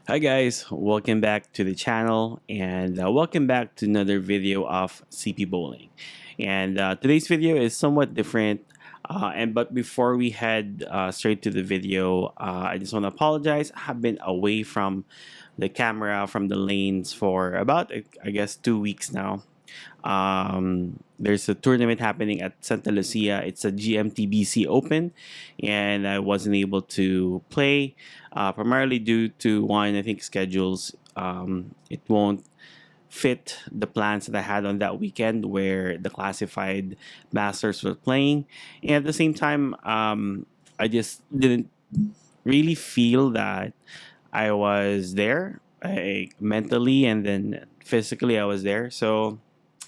Hi guys, welcome back to the channel and welcome back to another video of CP Bowling. And today's video is somewhat different. But before we head straight to the video, I just want to apologize. I have been away from the camera, from the lanes for about I guess 2 weeks now. There's a tournament happening at Santa Lucia. It's a GMTBC Open, and I wasn't able to play primarily due to one, I think, schedules. It won't fit the plans that I had on that weekend where the classified masters were playing. And at the same time, I just didn't really feel that I was there mentally and then physically I was there. So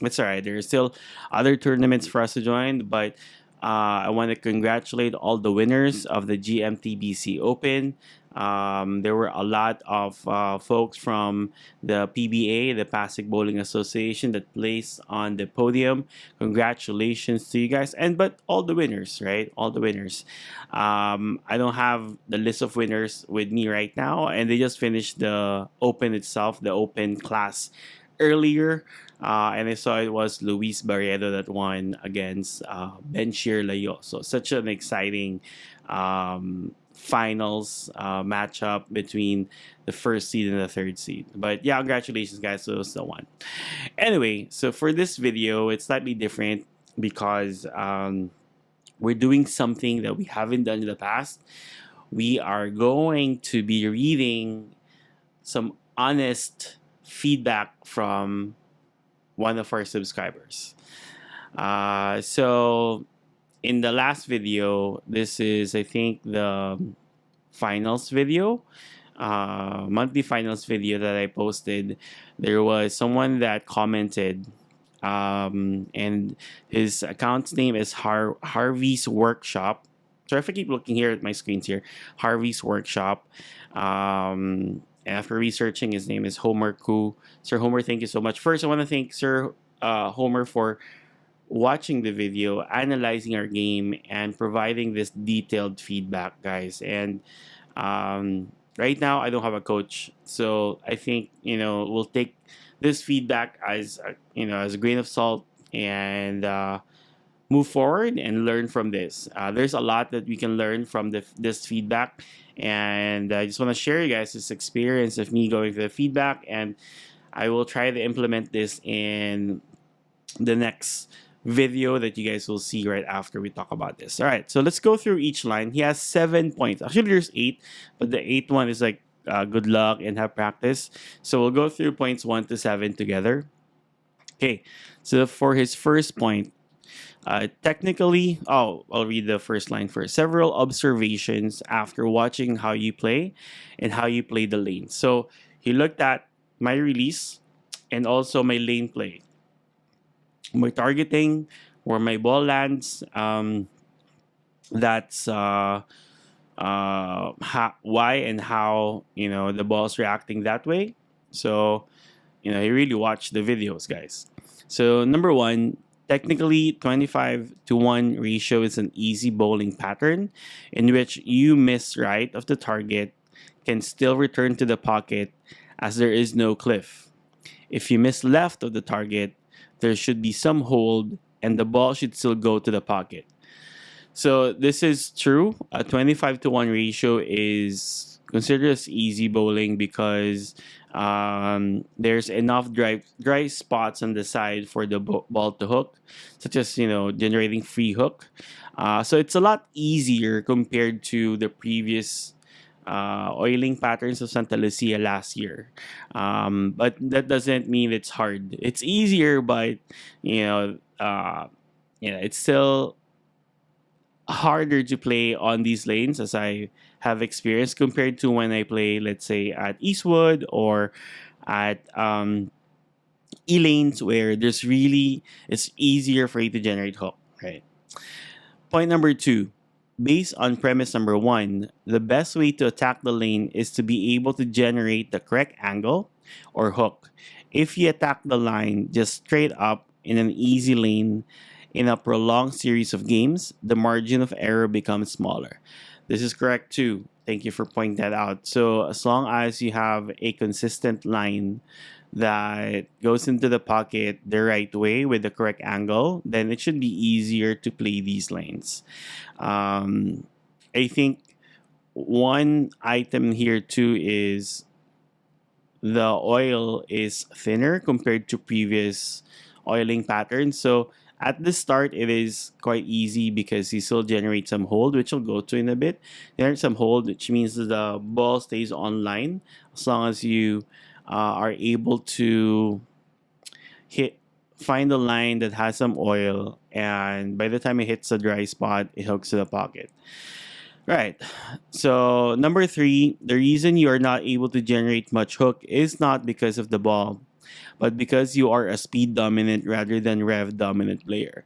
it's all right. There's still other tournaments for us to join, but I want to congratulate all the winners of the GMTBC Open. There were a lot of folks from the PBA, the Pasig Bowling Association, that placed on the podium. Congratulations to you guys, and but all the winners, right? All the winners. I don't have the list of winners with me right now, and they just finished the Open itself, the Open class earlier. And I saw it was Luis Barredo that won against Benchir Layo. So such an exciting finals matchup between the first seed and the third seed. But yeah, congratulations guys, so was the one. Anyway, so for this video, it's slightly different because we're doing something that we haven't done in the past. We are going to be reading some honest feedback from one of our subscribers. So in the last video, this is, I think, the finals video, monthly finals video that I posted. There was someone that commented, and his account's name is Harvey's Workshop. So if I keep looking here at my screens here, Harvey's Workshop. After researching, his name is Homer Koo. Sir Homer, thank you so much. First, I want to thank Sir Homer for watching the video, analyzing our game, and providing this detailed feedback, guys. And right now, I don't have a coach, so I think we'll take this feedback as as a grain of salt and move forward and learn from this. There's a lot that we can learn from this feedback, and I just want to share you guys this experience of me going through the feedback, and I will try to implement this in the next video that you guys will see right after we talk about this. All right, so let's go through each line. He has 7 points. Actually, there's 8, but the 8th one is like good luck and have practice. So we'll go through points 1 to 7 together. Okay, so for his first point, technically, I'll read the first line first. Several observations after watching how you play and how you play the lane. So he looked at my release and also my lane play, my targeting, where my ball lands. That's why and how the ball's reacting that way. So he really watched the videos, guys. So number one, technically 25 to 1 ratio is an easy bowling pattern in which you miss right of the target can still return to the pocket as there is no cliff. If you miss left of the target, there should be some hold and the ball should still go to the pocket. So this is true. A 25 to 1 ratio is considered as easy bowling because there's enough dry spots on the side for the ball to hook, such as generating free hook. So it's a lot easier compared to the previous oiling patterns of Santa Lucia last year. But that doesn't mean it's hard. It's easier, but it's still harder to play on these lanes as I have experienced compared to when I play, let's say, at Eastwood or at E-lanes where it's easier for you to generate hook, right? Point number 2. Based on premise number 1, the best way to attack the lane is to be able to generate the correct angle or hook. If you attack the line just straight up in an easy lane, in a prolonged series of games, the margin of error becomes smaller. This is correct too. Thank you for pointing that out. So as long as you have a consistent line that goes into the pocket the right way with the correct angle, then it should be easier to play these lanes. Um, I think one item here too is the oil is thinner compared to previous oiling patterns. So at the start, it is quite easy because you still generate some hold, which we'll go to in a bit. There's some hold, which means that the ball stays online as long as you are able to hit find a line that has some oil, and by the time it hits the dry spot, it hooks to the pocket. Right. So number three, the reason you are not able to generate much hook is not because of the ball, but because you are a speed dominant rather than rev dominant player.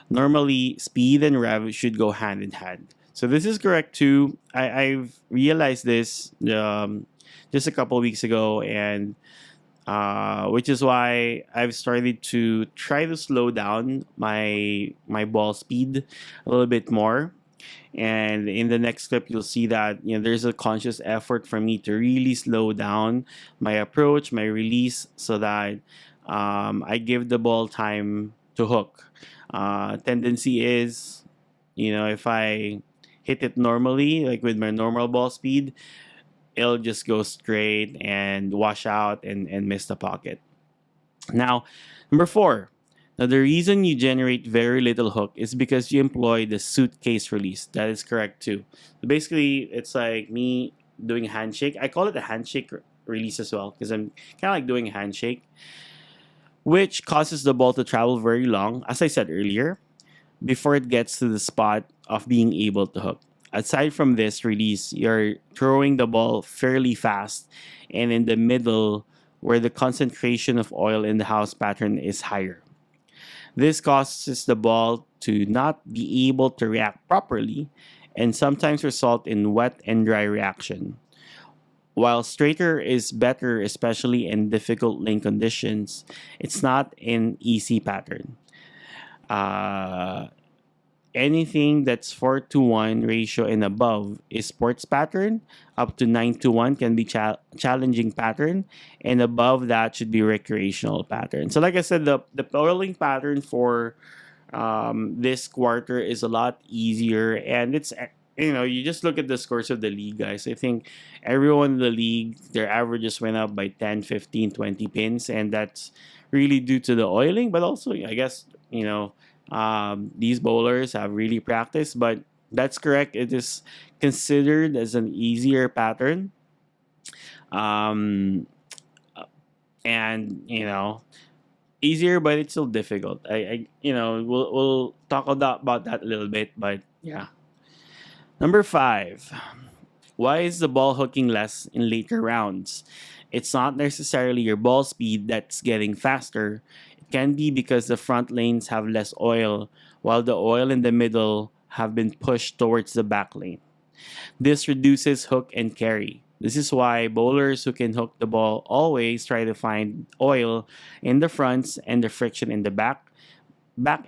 Normally, speed and rev should go hand in hand. So this is correct too. I've realized this just a couple weeks ago, and which is why I've started to try to slow down my ball speed a little bit more. And in the next clip, you'll see that there's a conscious effort for me to really slow down my approach, my release, so that I give the ball time to hook. Tendency is, if I hit it normally, like with my normal ball speed, it'll just go straight and wash out and miss the pocket. Now, number four. Now, the reason you generate very little hook is because you employ the suitcase release. That is correct too. So basically, it's like me doing a handshake. I call it a handshake release as well because I'm kind of like doing a handshake, which causes the ball to travel very long, as I said earlier, before it gets to the spot of being able to hook. Aside from this release, you're throwing the ball fairly fast and in the middle where the concentration of oil in the house pattern is higher. This causes the ball to not be able to react properly and sometimes result in wet and dry reaction. While straighter is better, especially in difficult lane conditions, it's not an easy pattern. Uh, Anything that's 4-to-1 ratio and above is sports pattern. Up to 9-to-1 can be challenging pattern, and above that should be recreational pattern. So like I said, the polling pattern for this quarter is a lot easier, and it's you just look at the scores of the league, guys. I think everyone in the league, their averages went up by 10, 15, 20 pins, and that's really due to the oiling, but also I guess these bowlers have really practiced. But that's correct, it is considered as an easier pattern. um, and easier, but it's still difficult. We'll talk about that a little bit, but yeah. Number five, why is the ball hooking less in later rounds? It's not necessarily your ball speed that's getting faster. It can be because the front lanes have less oil, while the oil in the middle have been pushed towards the back lane. This reduces hook and carry. This is why bowlers who can hook the ball always try to find oil in the fronts and the friction in the back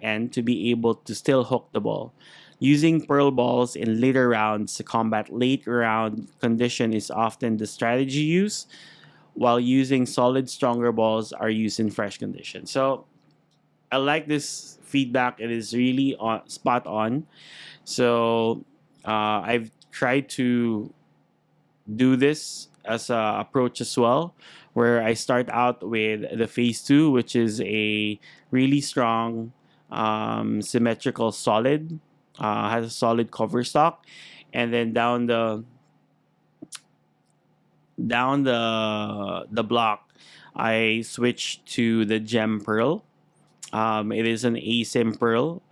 end to be able to still hook the ball. Using pearl balls in later rounds to combat late round condition is often the strategy used, while using solid stronger balls are used in fresh condition. So I like this feedback. It is really spot on. So I've tried to do this as a approach as well, where I start out with the phase two, which is a really strong, symmetrical solid, has a solid cover stock, and then down the block, I switch to the gem pearl. It is an asim pearl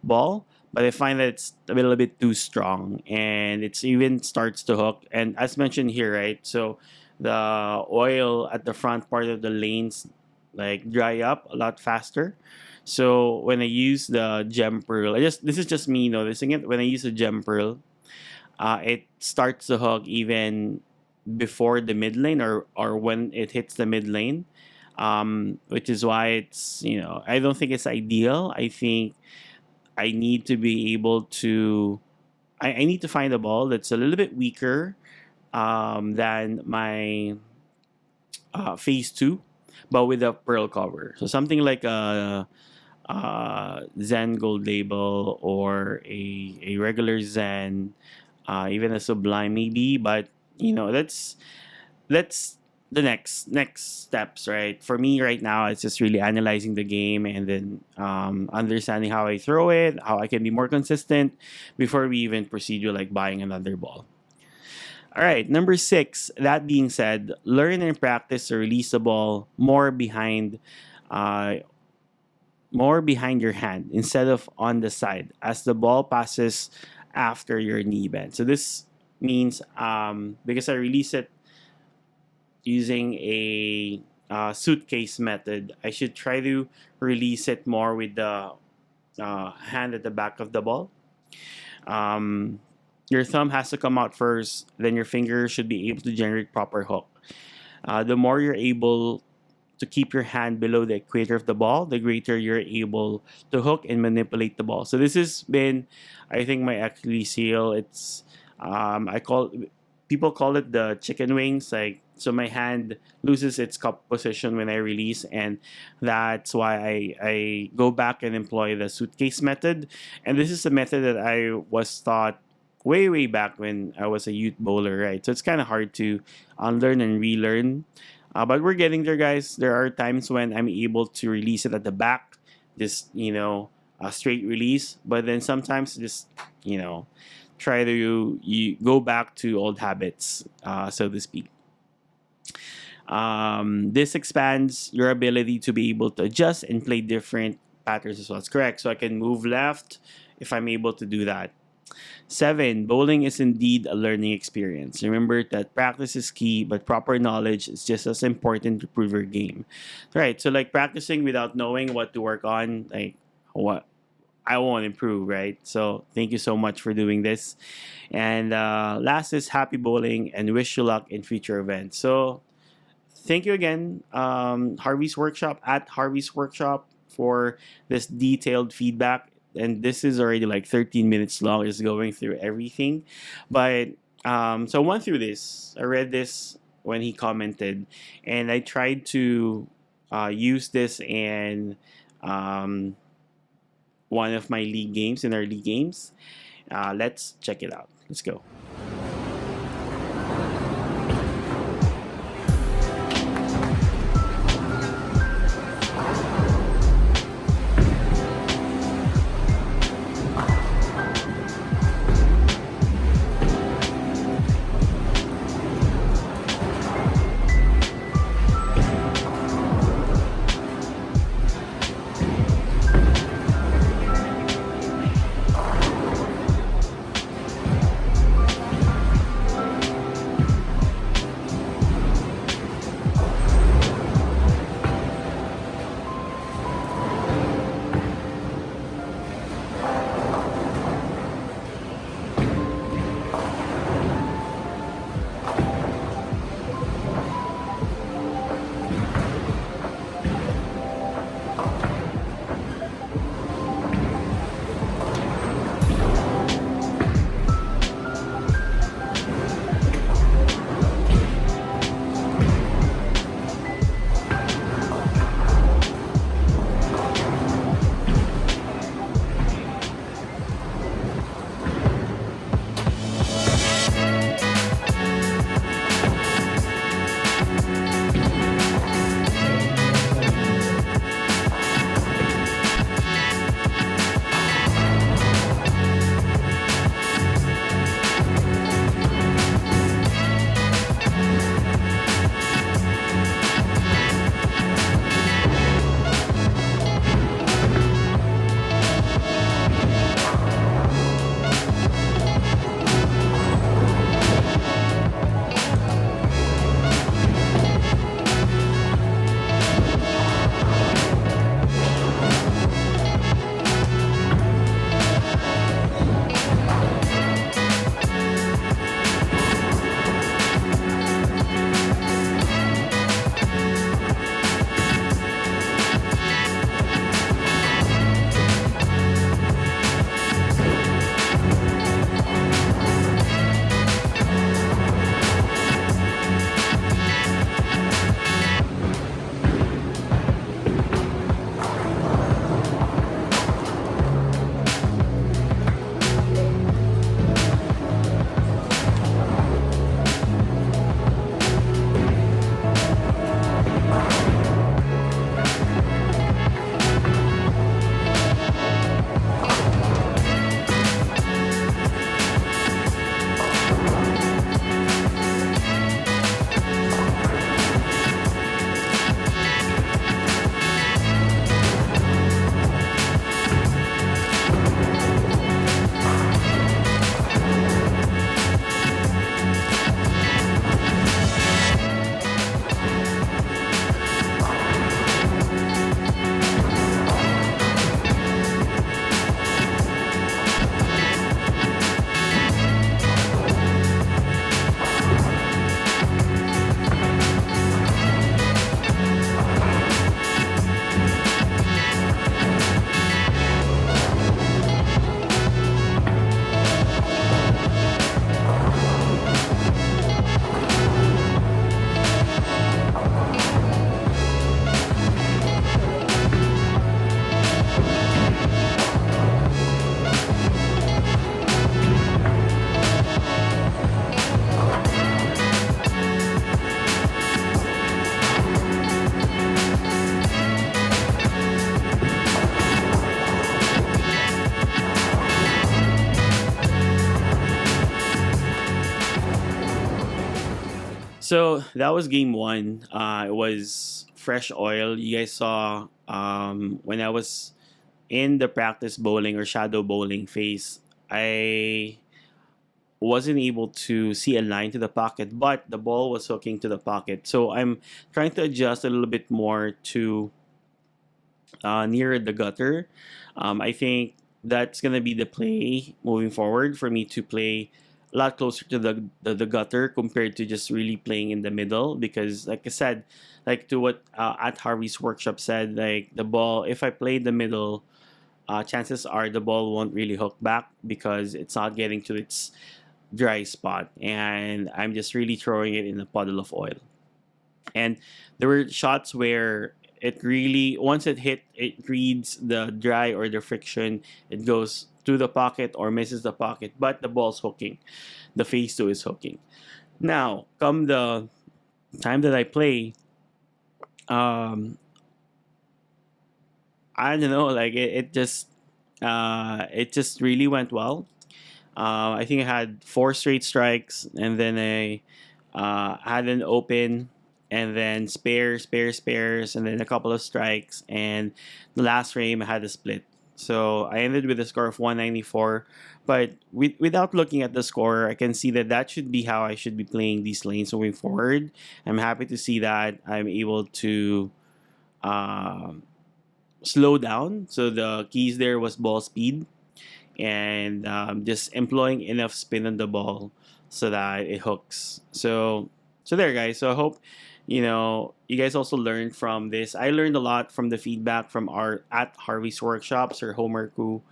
ball, but I find that it's a little bit too strong, and it's even starts to hook. And as mentioned here, right? So the oil at the front part of the lanes like dry up a lot faster. So when I use the gem pearl, this is just me noticing it. When I use the gem pearl, it starts to hook even before the mid lane, or when it hits the mid lane, which is why it's I don't think it's ideal. I think I need to be able to I need to find a ball that's a little bit weaker, than my phase two, but with a pearl cover. So something like a Zen Gold label or a regular Zen, even a Sublime maybe. But that's the next steps, right? For me right now, it's just really analyzing the game and then understanding how I throw it, how I can be more consistent before we even proceed with like buying another ball. All right, number six. That being said, learn and practice to release the ball uh, more behind your hand instead of on the side as the ball passes after your knee bend. So this means because I release it using a suitcase method, I should try to release it more with the hand at the back of the ball. Um, your thumb has to come out first, then your finger should be able to generate proper hook. The more you're able to keep your hand below the equator of the ball, the greater you're able to hook and manipulate the ball. So this has been, I think, my Achilles heel. It's I call people call it the chicken wings. Like so, my hand loses its cup position when I release, and that's why I go back and employ the suitcase method. And this is a method that I was taught way back when I was a youth bowler, right? So it's kind of hard to unlearn and relearn, but we're getting there, guys. There are times when I'm able to release it at the back, just a straight release. But then sometimes just try to you go back to old habits, so to speak. This expands your ability to be able to adjust and play different patterns as well. It's correct. So I can move left if I'm able to do that. Seven, bowling is indeed a learning experience. Remember that practice is key, but proper knowledge is just as important to prove your game. Right. So like practicing without knowing what to work on, like what I won't improve, right? So thank you so much for doing this. And last is happy bowling and wish you luck in future events. So thank you again, Harvey's Workshop at Harvey's Workshop for this detailed feedback. And this is already like 13 minutes long, just going through everything. But so I went through this. I read this when he commented, and I tried to use this in one of my league games, in our league games. Let's check it out. Let's go. So that was game one. It was fresh oil. You guys saw when I was in the practice bowling or shadow bowling phase, I wasn't able to see a line to the pocket, but the ball was hooking to the pocket. So I'm trying to adjust a little bit more to near the gutter. I think that's gonna be the play moving forward for me to play a lot closer to the gutter compared to just really playing in the middle, because like I said, like to what at Harvey's workshop said, like the ball, if I play the middle, chances are the ball won't really hook back because it's not getting to its dry spot, and I'm just really throwing it in a puddle of oil. And there were shots where it really, once it hit, it reads the dry or the friction, it goes to the pocket or misses the pocket, but the ball's hooking, the phase two is hooking. Now come the time that I play, um I don't know, like it just really went well. I think I had four straight strikes, and then I had an open, and then spares, and then a couple of strikes, and the last frame I had a split. So I ended with a score of 194. But without looking at the score, I can see that that should be how I should be playing these lanes moving forward. I'm happy to see that I'm able to um, slow down. So the keys there was ball speed, and just employing enough spin on the ball so that it hooks. So there, guys. So I hope you guys also learned from this. I learned a lot from the feedback from our at Harvey's workshops or Homer Crew.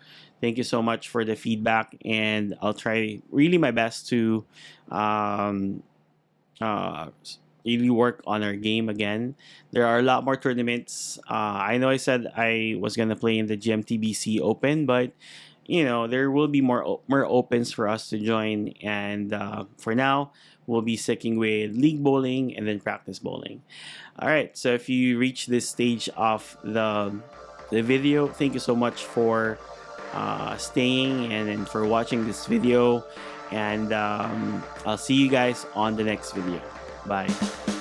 Thank you so much for the feedback, and I'll try really my best to um, uh, really work on our game again. There are a lot more tournaments. I know I said I was gonna play in the GMTBC Open, but there will be more opens for us to join, and for now we'll be sticking with league bowling and then practice bowling. All right, so if you reach this stage of the video, thank you so much for staying and for watching this video, and I'll see you guys on the next video. Bye.